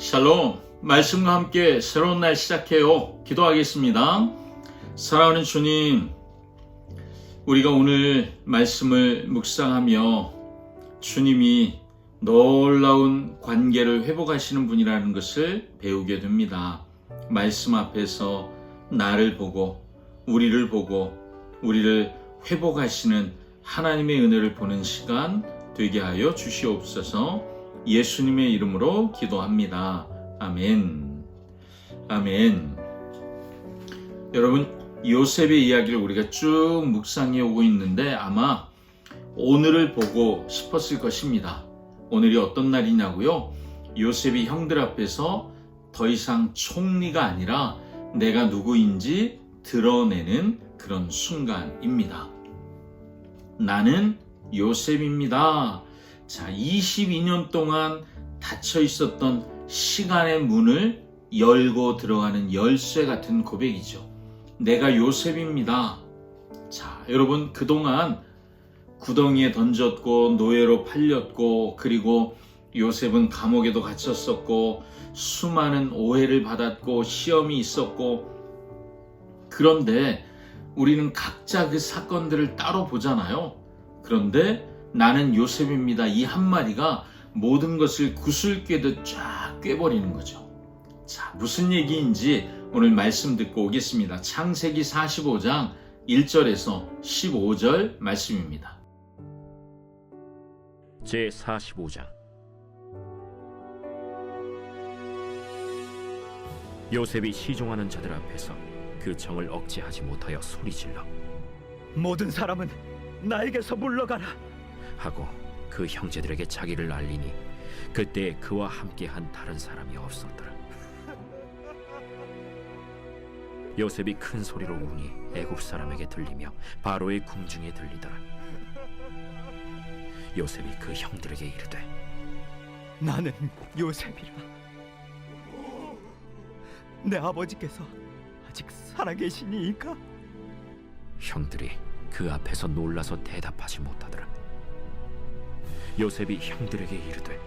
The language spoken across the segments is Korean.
샬롬, 말씀과 함께 새로운 날 시작해요. 기도하겠습니다. 사랑하는 주님, 우리가 오늘 말씀을 묵상하며 주님이 놀라운 관계를 회복하시는 분이라는 것을 배우게 됩니다. 말씀 앞에서 나를 보고 우리를 회복하시는 하나님의 은혜를 보는 시간 되게 하여 주시옵소서. 예수님의 이름으로 기도합니다. 아멘. 아멘. 여러분, 요셉의 이야기를 우리가 쭉 묵상해 오고 있는데 아마 오늘을 보고 싶었을 것입니다. 오늘이 어떤 날이냐고요? 요셉이 형들 앞에서 더 이상 총리가 아니라 내가 누구인지 드러내는 그런 순간입니다. 나는 요셉입니다. 자, 22년 동안 닫혀 있었던 시간의 문을 열고 들어가는 열쇠 같은 고백이죠. 내가 요셉입니다. 자, 여러분, 그동안 구덩이에 던졌고 노예로 팔렸고, 그리고 요셉은 감옥에도 갇혔었고 수많은 오해를 받았고 시험이 있었고, 그런데 우리는 각자 그 사건들을 따로 보잖아요. 그런데 나는 요셉입니다, 이 한마디가 모든 것을 구슬 꿰듯 쫙 꿰버리는 거죠. 자, 무슨 얘기인지 오늘 말씀 듣고 오겠습니다. 창세기 45장 1절에서 15절 말씀입니다. 제45장. 요셉이 시종하는 자들 앞에서 그 정을 억제하지 못하여 소리질러 모든 사람은 나에게서 물러가라 하고 그 형제들에게 자기를 알리니 그때 그와 함께한 다른 사람이 없었더라. 요셉이 큰 소리로 우니 애굽 사람에게 들리며 바로의 궁중에 들리더라. 요셉이 그 형들에게 이르되 나는 요셉이라. 내 아버지께서 아직 살아계시니이까? 형들이 그 앞에서 놀라서 대답하지 못하더라. 요셉이 형들에게 이르되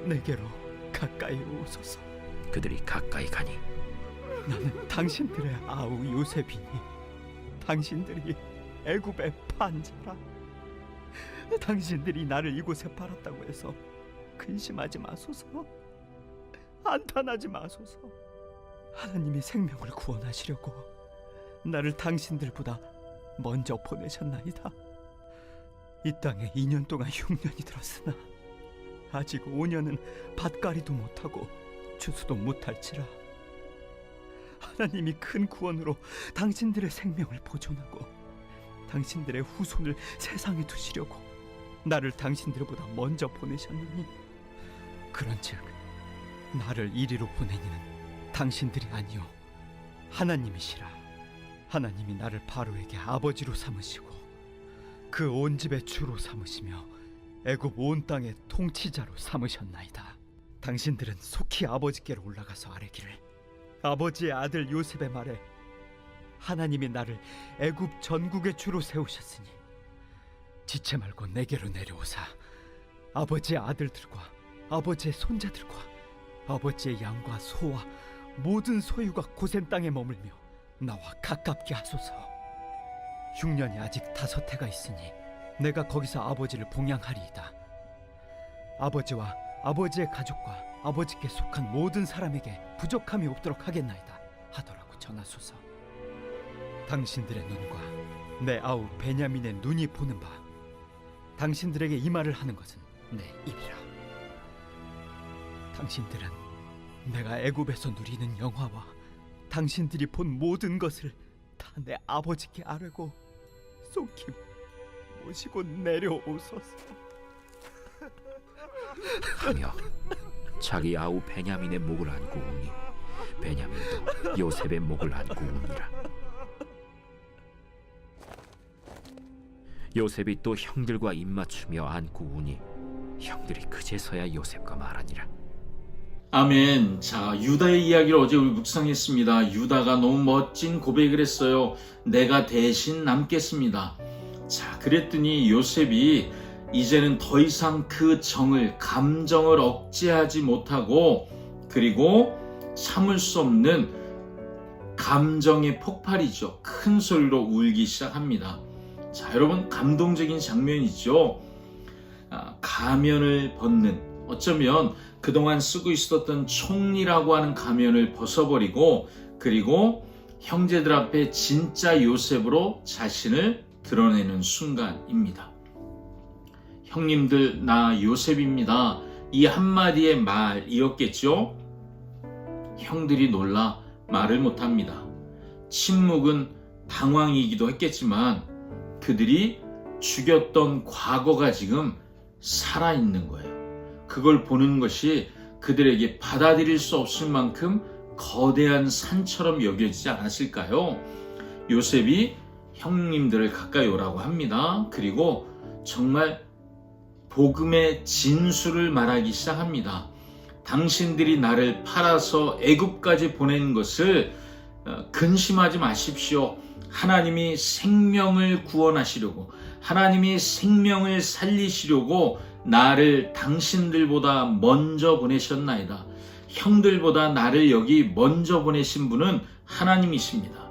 내게로 가까이 오소서. 그들이 가까이 가니 나는 당신들의 아우 요셉이니 당신들이 애굽의 판자라. 당신들이 나를 이곳에 팔았다고 해서 근심하지 마소서. 안탄하지 마소서. 하나님이 생명을 구원하시려고 나를 당신들보다 먼저 보내셨나이다. 이 땅에 2년 동안 흉년이 들었으나 아직 5년은 밭갈이도 못하고 추수도 못할지라. 하나님이 큰 구원으로 당신들의 생명을 보존하고 당신들의 후손을 세상에 두시려고 나를 당신들보다 먼저 보내셨느니, 그런즉 나를 이리로 보내니는 당신들이 아니요 하나님이시라. 하나님이 나를 바로에게 아버지로 삼으시고 그 온 집의 주로 삼으시며 애굽 온 땅의 통치자로 삼으셨나이다. 당신들은 속히 아버지께로 올라가서 아뢰기를, 아버지의 아들 요셉의 말에 하나님이 나를 애굽 전국의 주로 세우셨으니 지체 말고 내게로 내려오사 아버지의 아들들과 아버지의 손자들과 아버지의 양과 소와 모든 소유가 고센 땅에 머물며 나와 가깝게 하소서. 흉년이 아직 5해가 있으니 내가 거기서 아버지를 봉양하리이다. 아버지와 아버지의 가족과 아버지께 속한 모든 사람에게 부족함이 없도록 하겠나이다 하더라고 전하소서. 당신들의 눈과 내 아우 베냐민의 눈이 보는 바 당신들에게 이 말을 하는 것은 내 입이라. 당신들은 내가 애굽에서 누리는 영화와 당신들이 본 모든 것을 다 내 아버지께 아뢰고 속히 모시고 내려오소서 하며 자기 아우 베냐민의 목을 안고 우니 베냐민도 요셉의 목을 안고 우니라. 요셉이 또 형들과 입맞추며 안고 우니 형들이 그제서야 요셉과 말하니라. 아멘. 자, 유다의 이야기를 어제 우리 묵상했습니다. 유다가 너무 멋진 고백을 했어요. 내가 대신 남겠습니다. 자, 그랬더니 요셉이 이제는 더 이상 그 감정을 억제하지 못하고 그리고 참을 수 없는 감정의 폭발이죠. 큰 소리로 울기 시작합니다. 자, 여러분, 감동적인 장면이죠. 가면을 벗는, 어쩌면 그동안 쓰고 있었던 총리라고 하는 가면을 벗어버리고, 그리고 형제들 앞에 진짜 요셉으로 자신을 드러내는 순간입니다. 형님들, 나 요셉입니다. 이 한마디의 말이었겠죠? 형들이 놀라 말을 못합니다. 침묵은 당황이기도 했겠지만 그들이 죽였던 과거가 지금 살아있는 거예요. 그걸 보는 것이 그들에게 받아들일 수 없을 만큼 거대한 산처럼 여겨지지 않았을까요? 요셉이 형님들을 가까이 오라고 합니다. 그리고 정말 복음의 진수를 말하기 시작합니다. 당신들이 나를 팔아서 애굽까지 보낸 것을 근심하지 마십시오. 하나님이 생명을 구원하시려고, 하나님이 생명을 살리시려고 나를 당신들보다 먼저 보내셨나이다. 형들보다 나를 여기 먼저 보내신 분은 하나님이십니다.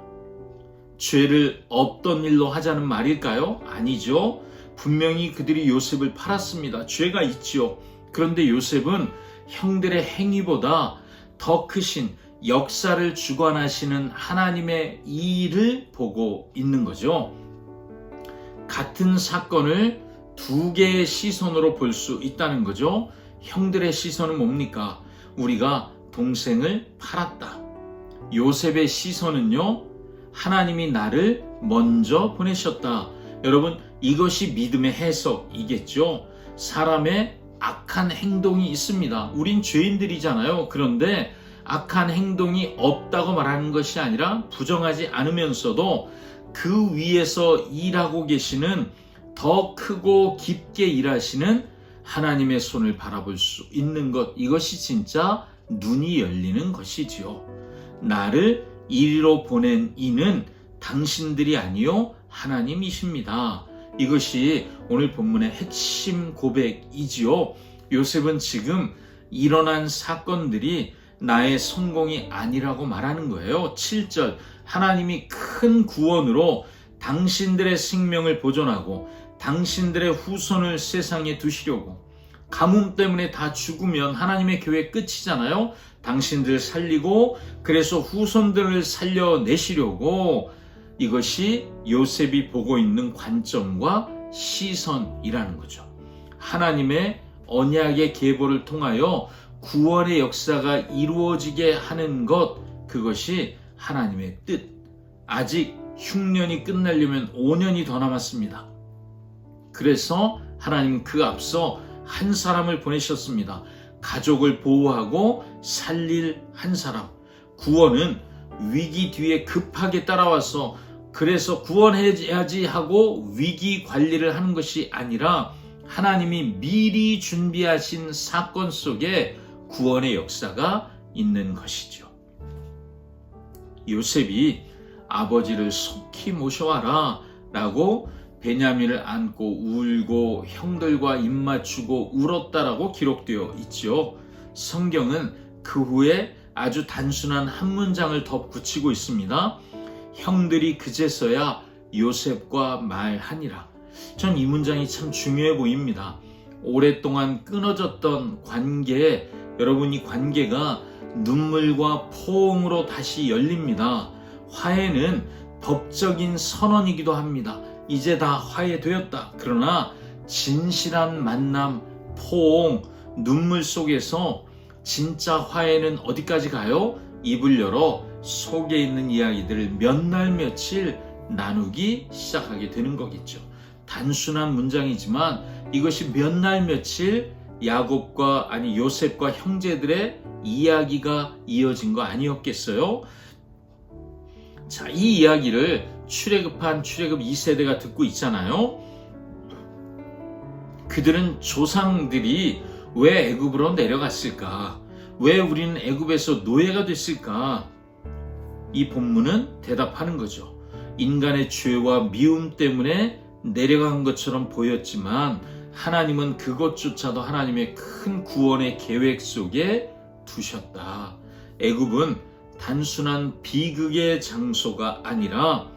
죄를 없던 일로 하자는 말일까요? 아니죠. 분명히 그들이 요셉을 팔았습니다. 죄가 있죠. 그런데 요셉은 형들의 행위보다 더 크신 역사를 주관하시는 하나님의 일을 보고 있는 거죠. 같은 사건을 두 개의 시선으로 볼 수 있다는 거죠. 형들의 시선은 뭡니까? 우리가 동생을 팔았다. 요셉의 시선은요, 하나님이 나를 먼저 보내셨다. 여러분, 이것이 믿음의 해석이겠죠. 사람의 악한 행동이 있습니다. 우린 죄인들이잖아요. 그런데 악한 행동이 없다고 말하는 것이 아니라 부정하지 않으면서도 그 위에서 일하고 계시는 더 크고 깊게 일하시는 하나님의 손을 바라볼 수 있는 것, 이것이 진짜 눈이 열리는 것이지요. 나를 이리로 보낸 이는 당신들이 아니요 하나님이십니다. 이것이 오늘 본문의 핵심 고백이지요. 요셉은 지금 일어난 사건들이 나의 성공이 아니라고 말하는 거예요. 7절, 하나님이 큰 구원으로 당신들의 생명을 보존하고 당신들의 후손을 세상에 두시려고, 가뭄 때문에 다 죽으면 하나님의 교회 끝이잖아요. 당신들 살리고 그래서 후손들을 살려내시려고, 이것이 요셉이 보고 있는 관점과 시선이라는 거죠. 하나님의 언약의 계보를 통하여 구원의 역사가 이루어지게 하는 것, 그것이 하나님의 뜻. 아직 흉년이 끝나려면 5년이 더 남았습니다. 그래서 하나님 그 앞서 한 사람을 보내셨습니다. 가족을 보호하고 살릴 한 사람. 구원은 위기 뒤에 급하게 따라와서 그래서 구원해야지 하고 위기 관리를 하는 것이 아니라 하나님이 미리 준비하신 사건 속에 구원의 역사가 있는 것이죠. 요셉이 아버지를 속히 모셔와라 라고 베냐민을 안고 울고 형들과 입맞추고 울었다라고 기록되어 있죠. 성경은 그 후에 아주 단순한 한 문장을 덧붙이고 있습니다. 형들이 그제서야 요셉과 말하니라. 전 이 문장이 참 중요해 보입니다. 오랫동안 끊어졌던 관계에, 여러분, 이 관계가 눈물과 포옹으로 다시 열립니다. 화해는 법적인 선언이기도 합니다. 이제 다 화해되었다. 그러나 진실한 만남, 포옹, 눈물 속에서 진짜 화해는 어디까지 가요? 입을 열어 속에 있는 이야기들을 몇 날 며칠 나누기 시작하게 되는 거겠죠. 단순한 문장이지만 이것이 몇 날 며칠 요셉과 형제들의 이야기가 이어진 거 아니었겠어요? 자, 이 이야기를 출애굽한 출애굽 2세대가 듣고 있잖아요. 그들은 조상들이 왜 애굽으로 내려갔을까? 왜 우리는 애굽에서 노예가 됐을까? 이 본문은 대답하는 거죠. 인간의 죄와 미움 때문에 내려간 것처럼 보였지만 하나님은 그것조차도 하나님의 큰 구원의 계획 속에 두셨다. 애굽은 단순한 비극의 장소가 아니라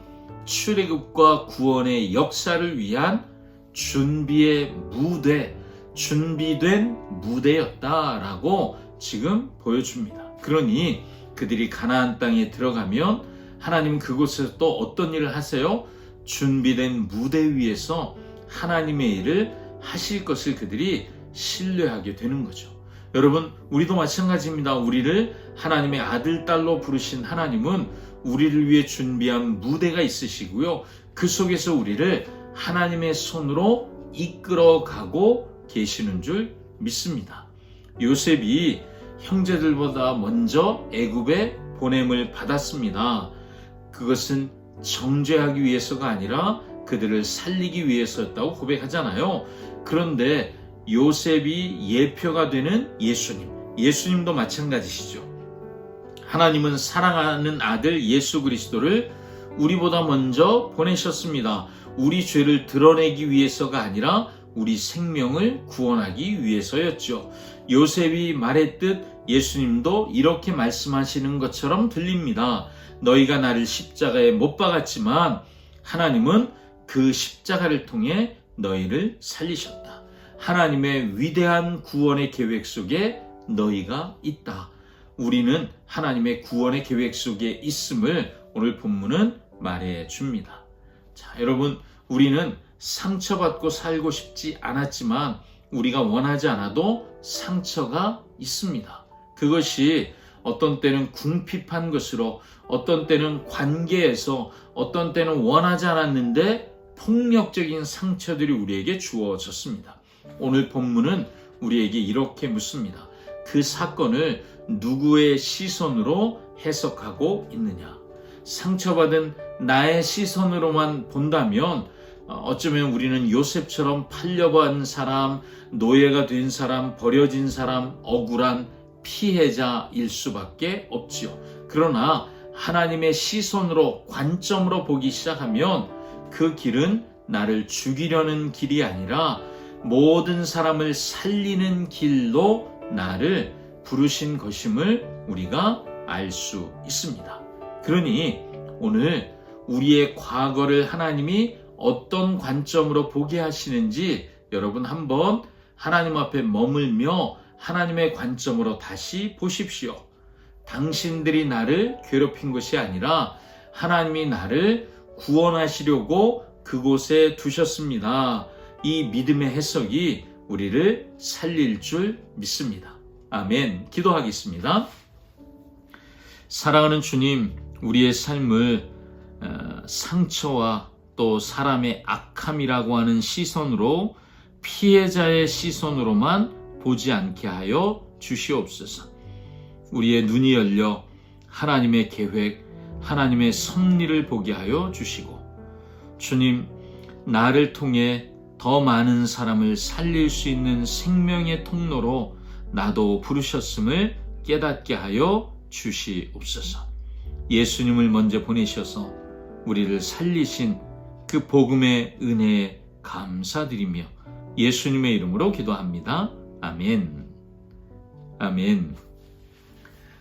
출애굽과 구원의 역사를 위한 준비의 무대, 준비된 무대였다라고 지금 보여줍니다. 그러니 그들이 가나안 땅에 들어가면 하나님은 그곳에서 또 어떤 일을 하세요? 준비된 무대 위에서 하나님의 일을 하실 것을 그들이 신뢰하게 되는 거죠. 여러분, 우리도 마찬가지입니다. 우리를 하나님의 아들, 딸로 부르신 하나님은 우리를 위해 준비한 무대가 있으시고요. 그 속에서 우리를 하나님의 손으로 이끌어가고 계시는 줄 믿습니다. 요셉이 형제들보다 먼저 애굽에 보냄을 받았습니다. 그것은 정죄하기 위해서가 아니라 그들을 살리기 위해서였다고 고백하잖아요. 그런데 요셉이 예표가 되는 예수님도 마찬가지시죠. 하나님은 사랑하는 아들 예수 그리스도를 우리보다 먼저 보내셨습니다. 우리 죄를 드러내기 위해서가 아니라 우리 생명을 구원하기 위해서였죠. 요셉이 말했듯 예수님도 이렇게 말씀하시는 것처럼 들립니다. 너희가 나를 십자가에 못 박았지만 하나님은 그 십자가를 통해 너희를 살리셨다. 하나님의 위대한 구원의 계획 속에 너희가 있다. 우리는 하나님의 구원의 계획 속에 있음을 오늘 본문은 말해 줍니다. 자, 여러분, 우리는 상처받고 살고 싶지 않았지만 우리가 원하지 않아도 상처가 있습니다. 그것이 어떤 때는 궁핍한 것으로, 어떤 때는 관계에서, 어떤 때는 원하지 않았는데 폭력적인 상처들이 우리에게 주어졌습니다. 오늘 본문은 우리에게 이렇게 묻습니다. 그 사건을 누구의 시선으로 해석하고 있느냐? 상처받은 나의 시선으로만 본다면 어쩌면 우리는 요셉처럼 팔려간 사람, 노예가 된 사람, 버려진 사람, 억울한 피해자일 수밖에 없지요. 그러나 하나님의 시선으로, 관점으로 보기 시작하면 그 길은 나를 죽이려는 길이 아니라 모든 사람을 살리는 길로 나를 부르신 것임을 우리가 알 수 있습니다. 그러니 오늘 우리의 과거를 하나님이 어떤 관점으로 보게 하시는지 여러분 한번 하나님 앞에 머물며 하나님의 관점으로 다시 보십시오. 당신들이 나를 괴롭힌 것이 아니라 하나님이 나를 구원하시려고 그곳에 두셨습니다. 이 믿음의 해석이 우리를 살릴 줄 믿습니다. 아멘. 기도하겠습니다. 사랑하는 주님, 우리의 삶을 상처와 또 사람의 악함이라고 하는 시선으로, 피해자의 시선으로만 보지 않게 하여 주시옵소서. 우리의 눈이 열려 하나님의 계획, 하나님의 섭리를 보게 하여 주시고, 주님, 나를 통해 더 많은 사람을 살릴 수 있는 생명의 통로로 나도 부르셨음을 깨닫게 하여 주시옵소서. 예수님을 먼저 보내셔서 우리를 살리신 그 복음의 은혜에 감사드리며 예수님의 이름으로 기도합니다. 아멘. 아멘.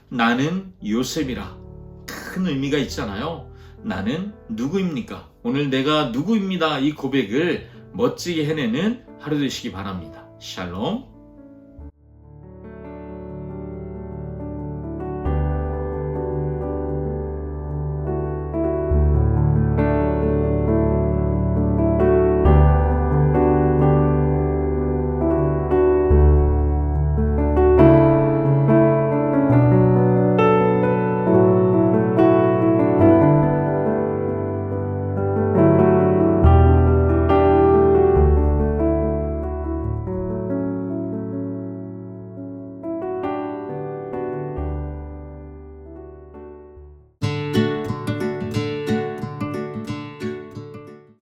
나는 요셉이라. 큰 의미가 있잖아요. 나는 누구입니까? 오늘 내가 누구입니다. 이 고백을 멋지게 해내는 하루 되시기 바랍니다. 샬롬.